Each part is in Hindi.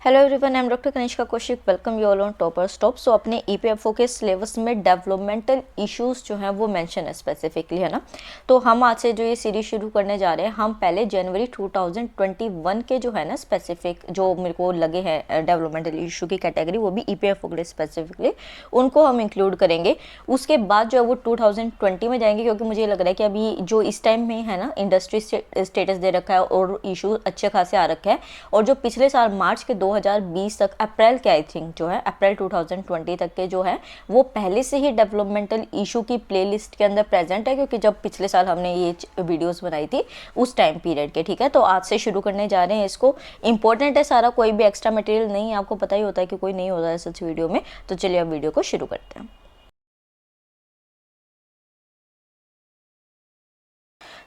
Hello everyone, I am doctor Kanishka Kaushik. Welcome you all on topper stop. So अपने ईपीएफओ के सिलेबस में डेवलपमेंटल इश्यूज जो हैं वो मेंशन है स्पेसिफिकली, है ना। तो हम आज से जो ये सीरीज शुरू करने जा रहे हैं, हम पहले जनवरी 2021 के जो है ना स्पेसिफिक जो मेरे को लगे हैं डेवलपमेंटल इशू की कैटेगरी, वो भी ईपीएफओ के लिए स्पेसिफिकली उनको हम इंक्लूड करेंगे। उसके बाद जो है वो 2020 में जाएंगे, क्योंकि मुझे लग रहा है कि अभी जो इस टाइम में है ना इंडस्ट्री स्टेटस दे रखा है और इशू अच्छे खासे आ रखे हैं। और जो पिछले साल मार्च के 2020 तक, अप्रैल के आई थिंक जो है अप्रैल 2020 तक के जो है वो पहले से ही डेवलपमेंटल इशू की प्लेलिस्ट के अंदर प्रेजेंट है, क्योंकि जब पिछले साल हमने ये वीडियोस बनाई थी उस टाइम पीरियड के। ठीक है, तो आज से शुरू करने जा रहे हैं इसको। इंपॉर्टेंट है सारा, कोई भी एक्स्ट्रा मटेरियल नहीं है, आपको पता ही होता है कि कोई नहीं होता है सच वीडियो में। तो चलिए अब वीडियो को शुरू करते हैं।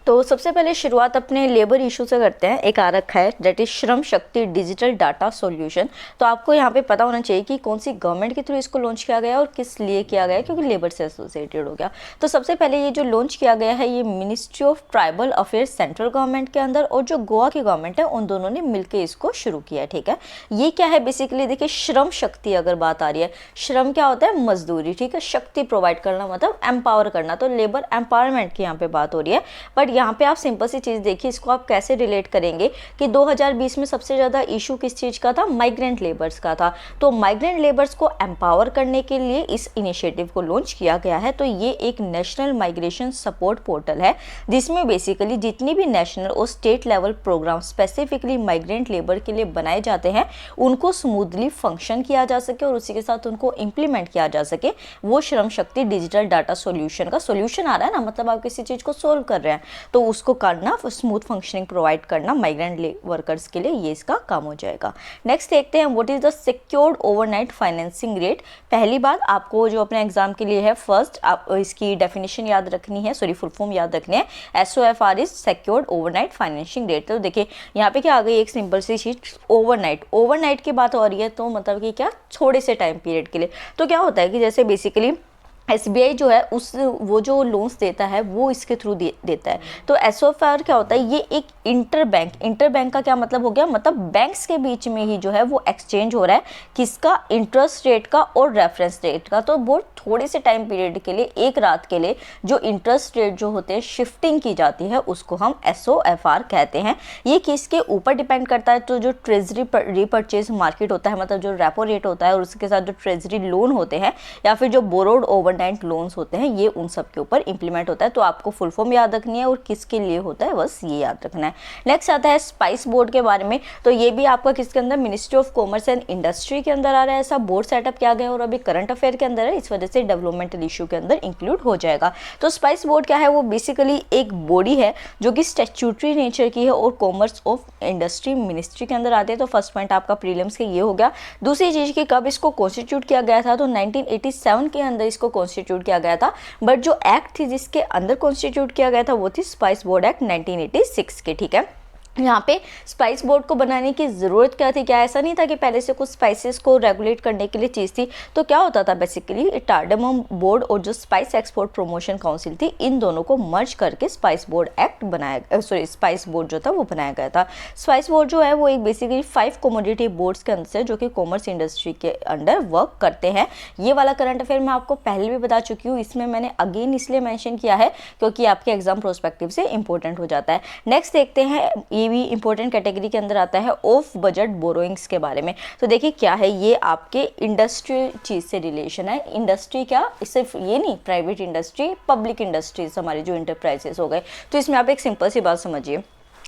तो सबसे पहले शुरुआत अपने लेबर इशू से करते हैं। एक आ रखा है that is Shram Shakti digital data solution. तो आपको यहाँ पे पता होना चाहिए कि कौन सी गवर्नमेंट के थ्रू इसको लॉन्च किया गया और किस लिए किया गया, क्योंकि लेबर से एसोसिएटेड हो गया। तो सबसे पहले ये जो लॉन्च किया गया है ये ministry of tribal affairs central government के अंदर और जो गोवा की गवर्नमेंट है उन दोनों ने मिलकर इसको शुरू किया है। ठीक है, ये क्या है बेसिकली, देखिए श्रम शक्ति अगर बात आ रही है, श्रम क्या होता है, मजदूरी। ठीक है, शक्ति प्रोवाइड करना मतलब एम्पावर करना, तो लेबर एम्पावरमेंट की यहाँ पे बात हो रही है। बट यहाँ पे आप सिंपल सी चीज देखिए, इसको आप कैसे रिलेट करेंगे कि 2020 में सबसे ज्यादा इशू किस चीज का था, माइग्रेंट लेबर्स का था। तो माइग्रेंट लेबर्स को एम्पावर करने के लिए इस इनिशिएटिव को लॉन्च किया गया है। तो ये एक नेशनल माइग्रेशन सपोर्ट पोर्टल है, जिसमें बेसिकली जितनी भी नेशनल और state level programme specifically migrant labour के लिए बनाए जाते हैं उनको स्मूथली फंक्शन किया जा सके और उसी के साथ उनको इम्प्लीमेंट किया जा सके। वो Shram Shakti digital data solution का सॉल्यूशन आ रहा है ना, मतलब आप किसी चीज को सोल्व कर रहे हैं तो उसको करना, स्मूथ फंक्शनिंग प्रोवाइड करना माइग्रेंट वर्कर्स के लिए, ये इसका काम हो जाएगा। नेक्स्ट देखते हैं what is the secured overnight financing rate. पहली बात आपको जो अपने एग्जाम के लिए है, फर्स्ट आप इसकी डेफिनेशन याद रखनी है, सॉरी फुल फॉर्म याद रखनी है। SOFR is secured overnight financing rate. तो देखिए यहाँ पे क्या आ गई, एक सिंपल सी चीज ओवरनाइट। ओवरनाइट की बात हो रही है तो मतलब कि क्या, थोड़े से टाइम पीरियड के लिए। तो क्या होता है कि जैसे बेसिकली SBI जो है वो जो लोन्स देता है वो इसके थ्रू देता है। तो SOFR क्या होता है, ये एक इंटर बैंक का क्या मतलब हो गया, मतलब बैंक्स के बीच में ही जो है वो एक्सचेंज हो रहा है, किसका, इंटरेस्ट रेट का और रेफरेंस रेट का। तो वो थोड़े से टाइम पीरियड के लिए, एक रात के लिए जो इंटरेस्ट रेट जो होते हैं शिफ्टिंग की जाती है उसको हम SOFR कहते हैं। ये किसके ऊपर डिपेंड करता है, तो जो ट्रेजरी रीपरचेज मार्केट होता है, मतलब जो रेपो रेट होता है और उसके साथ जो ट्रेजरी लोन होते हैं या फिर जो बोरोड ओवरनाइट लोन्स होते हैं, ये उन सब के ऊपर इंप्लीमेंट होता है। तो आपको फुल फॉर्म याद रखनी है और किसके लिए होता है बस ये याद रखना है। नेक्स्ट आता है स्पाइस बोर्ड के बारे में। तो ये भी आपका किसके अंदर, ministry of commerce and industry के अंदर आ रहा है। ऐसा बोर्ड सेटअप किया गया और अभी करंट अफेयर के अंदर है, इस वजह से डेवलपमेंटल इशू के अंदर इंक्लूड हो जाएगा। तो स्पाइस बोर्ड क्या है, वो बेसिकली एक बॉडी है जो कि स्टैट्यूटरी नेचर की है और कॉमर्स ऑफ इंडस्ट्री मिनिस्ट्री के अंदर आते हैं। तो फर्स्ट पॉइंट आपका प्रीलिम्स के ये हो गया। दूसरी चीज की कब इसको कॉन्स्टिट्यूट किया गया था, तो 1987 के अंदर इसको कॉन्स्टिट्यूट किया गया था। बट जो एक्ट थी जिसके अंदर कॉन्स्टिट्यूट किया गया था वो थी स्पाइस बोर्ड एक्ट 1986 के। ठीक है, यहाँ पे स्पाइस बोर्ड को बनाने की ज़रूरत क्या थी, क्या ऐसा नहीं था कि पहले से कुछ स्पाइसेस को रेगुलेट करने के लिए चीज़ थी। तो क्या होता था बेसिकली, टार्डमम बोर्ड और जो स्पाइस एक्सपोर्ट प्रमोशन काउंसिल थी, इन दोनों को मर्ज करके स्पाइस बोर्ड एक्ट बनाया, सॉरी स्पाइस बोर्ड जो था वो बनाया गया था। स्पाइस बोर्ड जो है वो एक बेसिकली 5 कमोडिटी बोर्ड्स के अंदर से जो कि कॉमर्स इंडस्ट्री के अंडर वर्क करते हैं। ये वाला करंट अफेयर मैं आपको पहले भी बता चुकी हूँ, इसमें मैंने अगेन इसलिए मैंशन किया है क्योंकि आपके एग्जाम प्रोस्पेक्टिव से इंपॉर्टेंट हो जाता है। नेक्स्ट देखते हैं, भी इंपॉर्टेंट कैटेगरी के अंदर आता है ऑफ बजट बोरोइंग्स के बारे में। तो देखिए क्या है, ये आपके इंडस्ट्री चीज से रिलेशन है। इंडस्ट्री क्या, सिर्फ ये नहीं, प्राइवेट इंडस्ट्री, पब्लिक इंडस्ट्रीज हमारे जो इंटरप्राइजेस हो गए। तो इसमें आप एक सिंपल सी बात समझिए,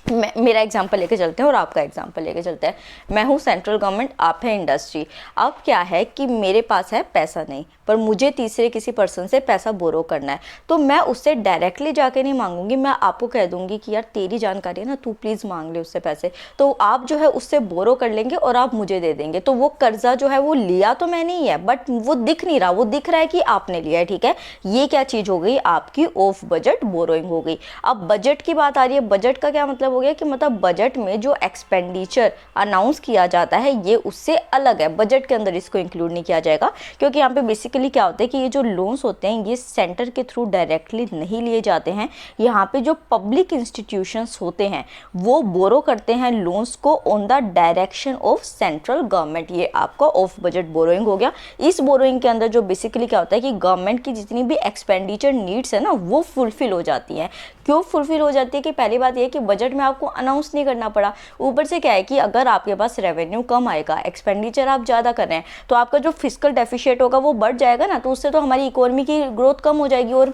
मेरा एग्जाम्पल लेके चलते हैं और आपका एग्जाम्पल लेके चलते हैं। मैं हूँ सेंट्रल गवर्नमेंट, आप है इंडस्ट्री। अब क्या है कि मेरे पास है पैसा नहीं, पर मुझे तीसरे किसी पर्सन से पैसा बोरो करना है। तो मैं उससे डायरेक्टली जाके नहीं मांगूंगी, मैं आपको कह दूंगी कि यार तेरी जानकारी है ना, तू प्लीज़ मांग ले उससे पैसे। तो आप जो है उससे बोरो कर लेंगे और आप मुझे दे देंगे। तो वो कर्जा जो है वो लिया तो मैंने ही है, बट वो दिख नहीं रहा, वो दिख रहा है कि आपने लिया है। ठीक है, ये क्या चीज़ हो गई, आपकी ऑफ बजट बोरोइंग हो गई। अब बजट की बात आ रही है, बजट का क्या मतलब हो हो गया कि मतलब बजट में जो एक्सपेंडिचर अनाउंस किया जाता है ये उससे अलग है, बजट के अंदर इसको इंक्लूड नहीं किया जाएगा। क्योंकि यहाँ पे बेसिकली क्या होता है कि ये जो लोन्स होते हैं ये सेंटर के थ्रू डायरेक्टली नहीं लिए जाते हैं। यहाँ पे जो पब्लिक इंस्टीट्यूशंस होते हैं वो बोरो करते हैं लोन्स को on the direction of central government. ये आपका ऑफ बजट बोरोइंग हो गया। इस बोरोइंग के अंदर जो बेसिकली क्या होता है कि गवर्नमेंट की जितनी भी एक्सपेंडिचर नीड्स है ना वो फुलफिल हो जाती हैं। क्यों फुलफिल हो जाती है कि पहली बात ये है कि बजट में आपको अनाउंस नहीं करना पड़ा। ऊपर से क्या है कि अगर आपके पास रेवेन्यू कम आएगा, एक्सपेंडिचर आप ज़्यादा कर रहे हैं, तो आपका जो फिस्कल डेफिशिएट होगा वो बढ़ जाएगा ना, तो उससे तो हमारी इकोनॉमी की ग्रोथ कम हो जाएगी। और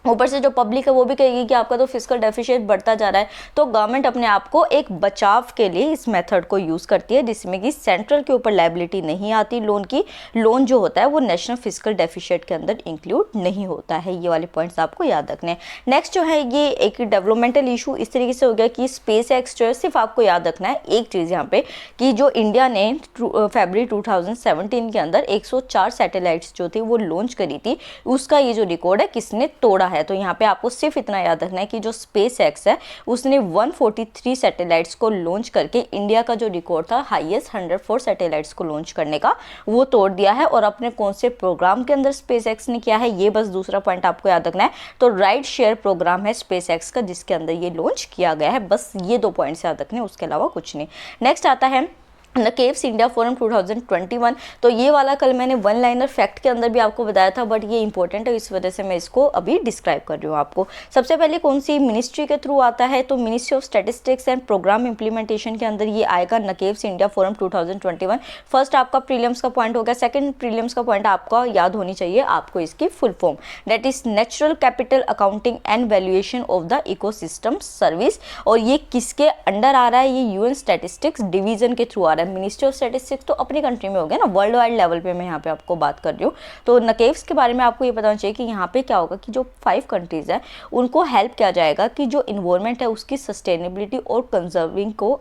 ऊपर से जो पब्लिक है वो भी कहेगी कि आपका तो फिस्कल डेफिशिएट बढ़ता जा रहा है। तो गवर्नमेंट अपने आप को एक बचाव के लिए इस मेथड को यूज़ करती है जिसमें कि सेंट्रल के ऊपर लायबिलिटी नहीं आती लोन की। लोन जो होता है वो नेशनल फिस्कल डेफिशिएट के अंदर इंक्लूड नहीं होता है। ये वाले पॉइंट्स आपको याद रखने हैं। नेक्स्ट जो है ये एक डेवलपमेंटल इशू इस तरीके से हो गया कि स्पेस एक्स जो है, सिर्फ आपको याद रखना है एक चीज़ यहाँ पे कि जो इंडिया ने फरवरी 2017 के अंदर 104 सैटेलाइट्स जो थी वो लॉन्च करी थी, उसका ये जो रिकॉर्ड है किसने तोड़ा है। तो यहाँ पे आपको सिर्फ इतना याद रखना है कि जो स्पेस एक्स है उसने 143 सैटेलाइट्स को लॉन्च करके इंडिया का जो रिकॉर्ड था हाईएस्ट 104 सैटेलाइट्स को लॉन्च करने का वो तोड़ दिया है। और अपने कौन से प्रोग्राम के अंदर स्पेस एक्स ने किया है ये बस दूसरा पॉइंट आपको याद रखना है। तो राइड शेयर प्रोग्राम है स्पेस एक्स का जिसके अंदर ये लॉन्च किया गया है। बस ये 2 पॉइंट्स याद रखने, उसके अलावा कुछ नहीं। नेक्स्ट आता है नकेव्स इंडिया फोरम 2021। तो ये वाला कल मैंने वन लाइनर फैक्ट के अंदर भी आपको बताया था, बट ये इंपॉर्टेंट है इस वजह से मैं इसको अभी डिस्क्राइब कर रही हूँ आपको। सबसे पहले कौन सी मिनिस्ट्री के थ्रू आता है, तो ministry of statistics and programme implementation के अंदर ये आएगा नकेव्स इंडिया फोरम 2021। फर्स्ट आपका प्रीलिम्स का पॉइंट हो गया। सेकंड प्रीलिम्स का पॉइंट आपका याद होनी चाहिए आपको इसकी full form, that is natural capital accounting and valuation of the ecosystem service. और ये किसके अंडर आ रहा है, ये यूएन स्टैटिस्टिक्स डिवीजन के थ्रू आ रहा है। मिनिस्ट्री ऑफ स्टैटिस्टिक्स तो अपनी कंट्री में हो गया ना, वर्ल्ड वाइड लेवल पे मैं यहाँ पे आपको बात कर रही हूँ। तो नकेव्स के बारे में आपको ये पता होना चाहिए कि यहाँ पे क्या होगा कि जो 5 कंट्रीज है उनको हेल्प किया जाएगा कि जो इन्वायरमेंट है उसकी सस्टेनेबिलिटी और कंजर्विंग को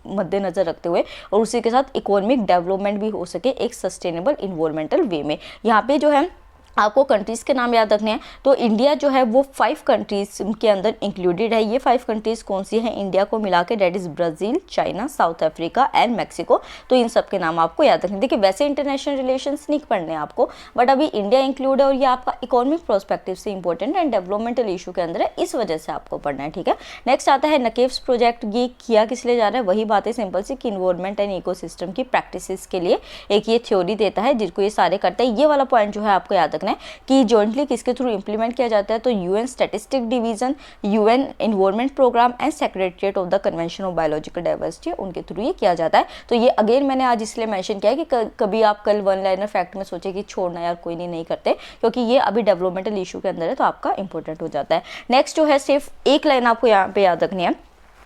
मद्देनजर रखते हुए और उसी के साथ इकोनॉमिक डेवलपमेंट भी हो सके एक सस्टेनेबल इन्वायरमेंटल वे में। यहाँ पे जो है आपको कंट्रीज़ के नाम याद रखने हैं। तो इंडिया जो है वो 5 कंट्रीज़ के अंदर इंक्लूडेड है। ये 5 कंट्रीज़ कौन सी हैं इंडिया को मिला के, that is Brazil, China, south Africa and Mexico. तो इन सब के नाम आपको याद रखने। देखिए वैसे इंटरनेशनल रिलेशंस नहीं पढ़ने आपको, बट अभी इंडिया इंक्लूड है और ये आपका इकोनॉमिक प्रोस्पेक्टिव से इंपॉर्टेंट एंड डेवलपमेंटल इशू के अंदर है, इस वजह से आपको पढ़ना है, ठीक है। नेक्स्ट आता है नकेव्स प्रोजेक्ट। ये किया किस लिए जा रहा है, वही बात है सिंपल सी कि इन्वायरमेंट एंड इकोसिस्टम की प्रैक्टिसेस के लिए एक ये थ्योरी देता है जिनको ये सारे करते हैं। ये वाला पॉइंट जो है आपको याद रखना है कि जॉइंटली किसके थ्रू इंप्लीमेंट किया जाता है, तो UN statistic division, UN environment programme and secretariat of the convention of biological diversity, उनके थ्रू ये किया जाता है। तो ये अगेन मैंने आज इसलिए मेंशन किया है कि कभी आप कल वन लाइनर फैक्ट में सोचे कि छोड़ना यार कोई नहीं करते, क्योंकि ये अभी डेवलपमेंटल इशू के अंदर है तो आपका इंपॉर्टेंट हो जाता है। नेक्स्ट जो है सिर्फ एक लाइन आपको यहाँ पे याद रखनी है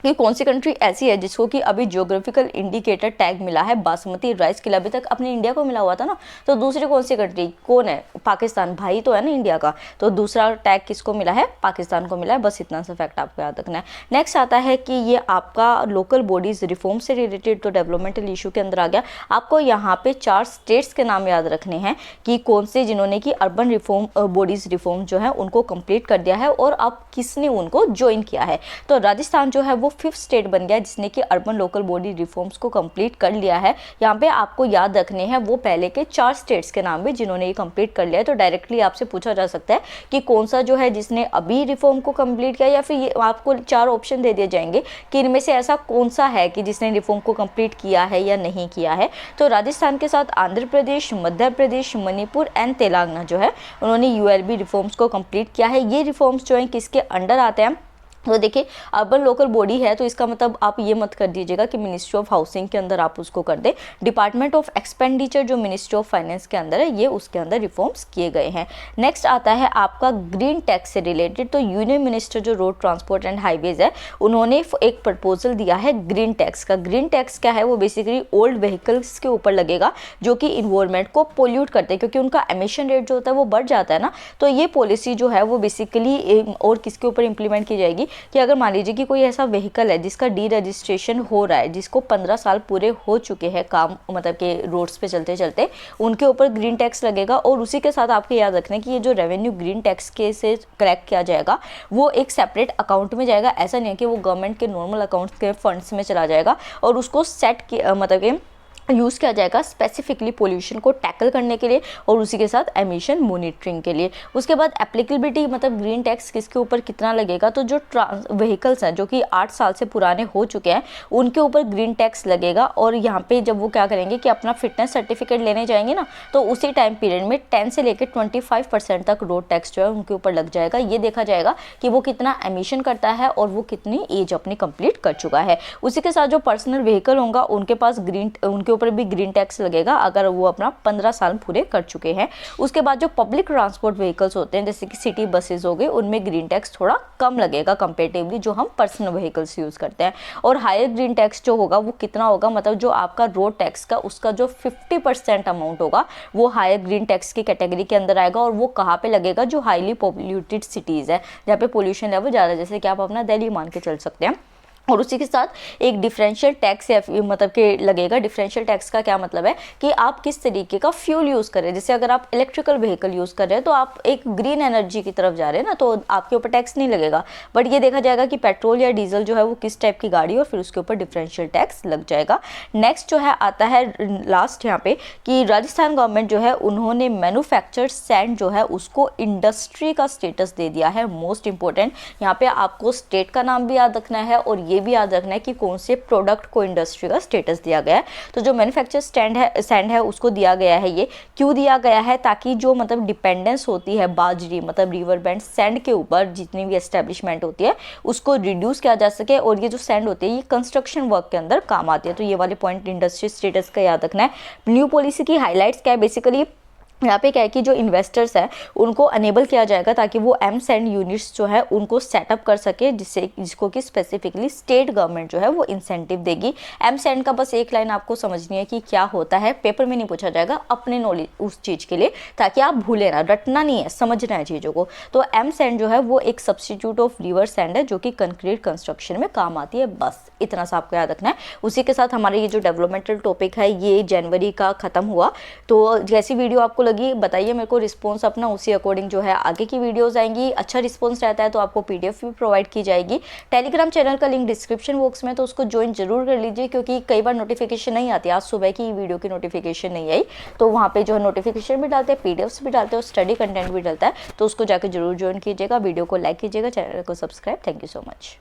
कि कौन सी कंट्री ऐसी है जिसको कि अभी ज्योग्राफिकल इंडिकेटर टैग मिला है बासमती राइस के लिए। अभी तक अपने इंडिया को मिला हुआ था ना, तो दूसरी कौन सी कंट्री कौन है, पाकिस्तान, भाई तो है ना इंडिया का। तो दूसरा टैग किसको मिला है, पाकिस्तान को मिला है। बस इतना सा फैक्ट आपको याद रखना है। नेक्स्ट आता है कि ये आपका लोकल बॉडीज रिफॉर्म से रिलेटेड तो डेवलपमेंटल इशू के अंदर आ गया। आपको यहाँ पे 4 स्टेट्स के नाम याद रखने हैं कि कौन से जिन्होंने कि अर्बन रिफॉर्म बॉडीज रिफॉर्म जो है उनको कंप्लीट कर दिया है और अब किसने उनको ज्वाइन किया है। तो राजस्थान जो है वो 5th स्टेट बन गया जिसने कि अर्बन लोकल बॉडी रिफॉर्म्स को कंप्लीट कर लिया है। यहाँ पे आपको याद रखने हैं वो पहले के 4 स्टेट्स के नाम भी जिन्होंने ये कंप्लीट कर लिया है। तो डायरेक्टली आपसे पूछा जा सकता है कि कौन सा जो है जिसने अभी रिफॉर्म को कंप्लीट किया, या फिर ये आपको 4 ऑप्शन दे दिए जाएंगे कि इनमें से ऐसा कौन सा है कि जिसने रिफॉर्म को कंप्लीट किया है या नहीं किया है। तो राजस्थान के साथ आंध्र प्रदेश, मध्य प्रदेश, मणिपुर एंड तेलंगाना जो है उन्होंने यूएलबी रिफॉर्म्स को कंप्लीट किया है। ये रिफॉर्म्स जो है किसके अंडर आते हैं, तो देखिए अर्बन लोकल बॉडी है तो इसका मतलब आप ये मत कर दीजिएगा कि मिनिस्ट्री ऑफ हाउसिंग के अंदर आप उसको कर दे। डिपार्टमेंट ऑफ एक्सपेंडिचर जो मिनिस्ट्री ऑफ फाइनेंस के अंदर है ये उसके अंदर रिफॉर्म्स किए गए हैं। नेक्स्ट आता है आपका ग्रीन टैक्स से रिलेटेड। तो यूनियन मिनिस्टर जो रोड ट्रांसपोर्ट एंड हाईवेज है उन्होंने एक प्रपोजल दिया है ग्रीन टैक्स का। ग्रीन टैक्स क्या है, वो बेसिकली ओल्ड व्हीकल्स के ऊपर लगेगा जो कि इन्वायरमेंट को पोल्यूट करते हैं, क्योंकि उनका एमिशन रेट जो होता है वो बढ़ जाता है ना। तो ये पॉलिसी जो है वो बेसिकली और किसके ऊपर इंप्लीमेंट की जाएगी, कि अगर मान लीजिए कि कोई ऐसा व्हीकल है जिसका डी रजिस्ट्रेशन हो रहा है, जिसको 15 साल पूरे हो चुके हैं काम, मतलब कि रोड्स पे चलते चलते, उनके ऊपर ग्रीन टैक्स लगेगा। और उसी के साथ आपको याद रखना है कि ये जो रेवेन्यू ग्रीन टैक्स के से कलेक्ट किया जाएगा वो एक सेपरेट अकाउंट में जाएगा। ऐसा नहीं है कि वो गवर्नमेंट के नॉर्मल अकाउंट्स के फंड्स में चला जाएगा और उसको सेट मतलब कि यूज़ किया जाएगा स्पेसिफिकली पोल्यूशन को टैकल करने के लिए और उसी के साथ एमिशन मॉनिटरिंग के लिए। उसके बाद एप्लीकेबिलिटी, मतलब ग्रीन टैक्स किसके ऊपर कितना लगेगा, तो जो व्हीकल्स हैं जो कि 8 साल से पुराने हो चुके हैं उनके ऊपर ग्रीन टैक्स लगेगा। और यहाँ पे जब वो क्या करेंगे कि अपना फिटनेस सर्टिफिकेट लेने जाएंगे ना, तो उसी टाइम पीरियड में 10 से लेकर 25% तक रोड टैक्स जो है उनके ऊपर लग जाएगा। ये देखा जाएगा कि वो कितना एमिशन करता है और वो कितनी एज अपनी कंप्लीट कर चुका है। उसी के साथ जो पर्सनल व्हीकल होगा उनके पास उनके ऊपर भी ग्रीन टैक्स लगेगा अगर वो अपना 15 साल पूरे कर चुके हैं। उसके बाद जो पब्लिक ट्रांसपोर्ट व्हीकल्स होते हैं जैसे कि सिटी बसेस हो गए, उनमें ग्रीन टैक्स थोड़ा कम लगेगा कंपेरेटिवली जो हम पर्सनल व्हीकल्स यूज करते हैं। और हायर ग्रीन टैक्स जो होगा वो कितना होगा, मतलब जो आपका रोड टैक्स का उसका जो 50% अमाउंट होगा वो हायर ग्रीन टैक्स की कैटेगरी के अंदर आएगा। और वो कहाँ पे लगेगा, जो हाईली पॉल्यूटेड सिटीज़ है जहाँ पे पोल्यूशन लेवल ज़्यादा, जैसे कि आप अपना दिल्ली मान के चल सकते हैं। और उसी के साथ एक डिफरेंशियल टैक्स या मतलब कि लगेगा। डिफरेंशियल टैक्स का क्या मतलब है कि आप किस तरीके का फ्यूल यूज़ कर रहे हैं। जैसे अगर आप इलेक्ट्रिकल व्हीकल यूज़ कर रहे हैं तो आप एक ग्रीन एनर्जी की तरफ जा रहे हैं ना, तो आपके ऊपर टैक्स नहीं लगेगा। बट ये देखा जाएगा कि पेट्रोल या डीजल जो है वो किस टाइप की गाड़ी है और फिर उसके ऊपर डिफरेंशियल टैक्स लग जाएगा। नेक्स्ट जो है आता है लास्ट यहाँ पे कि राजस्थान गवर्नमेंट जो है उन्होंने मैन्युफैक्चर्ड सैंड जो है उसको इंडस्ट्री का स्टेटस दे दिया है। मोस्ट इंपॉर्टेंट यहाँ पे आपको स्टेट का नाम भी याद रखना है और ये भी याद रखना है कि कौन से प्रोडक्ट को इंडस्ट्री का स्टेटस दिया गया है। तो जो मैन्युफैक्चर सैंड है उसको दिया गया है। ये क्यों दिया गया है, ताकि जो मतलब डिपेंडेंस होती है बाजरी मतलब रिवर बैंड सैंड के ऊपर जितनी भी एस्टेब्लिशमेंट होती है उसको रिड्यूस किया जा सके। और ये जो सैंड होती है ये कंस्ट्रक्शन वर्क के अंदर काम आती है। तो ये वाले पॉइंट इंडस्ट्री स्टेटस का याद रखना है। न्यू पॉलिसी की हाईलाइट्स क्या है, बेसिकली यहाँ पे क्या है कि जो इन्वेस्टर्स हैं उनको अनेबल किया जाएगा ताकि वो एम सैंड यूनिट्स जो है उनको सेटअप कर सके, जिसको कि स्पेसिफिकली स्टेट गवर्नमेंट जो है वो इंसेंटिव देगी। एम सैंड का बस एक लाइन आपको समझनी है कि क्या होता है, पेपर में नहीं पूछा जाएगा, अपने नॉलेज उस चीज़ के लिए, ताकि आप भूले ना, रटना नहीं है, समझना है चीज़ों को। तो एम सैंड जो है वो एक सब्सटीट्यूट ऑफ रिवर सैंड है जो कि कंक्रीट कंस्ट्रक्शन में काम आती है। बस इतना सा आपको याद रखना है। उसी के साथ हमारे ये जो डेवलपमेंटल टॉपिक है ये जनवरी का ख़त्म हुआ। तो जैसी वीडियो आपको लगी बताइए मेरे को, रिस्पॉन्स अपना, उसी अकॉर्डिंग जो है आगे की वीडियोस आएंगी। अच्छा रिस्पॉन्स रहता है तो आपको पीडीएफ भी प्रोवाइड की जाएगी। टेलीग्राम चैनल का लिंक डिस्क्रिप्शन बॉक्स में, तो उसको ज्वाइन जरूर कर लीजिए क्योंकि कई बार नोटिफिकेशन नहीं आती। आज सुबह की वीडियो की नोटिफिकेशन नहीं आई तो वहाँ पे जो है नोटिफिकेशन भी डालते हैं, पीडीएफ्स भी डालते हैं और स्टडी कंटेंट भी डलता है, तो उसको जाकर जरूर ज्वाइन कीजिएगा। वीडियो को लाइक कीजिएगा, चैनल को subscribe. Thank you so much.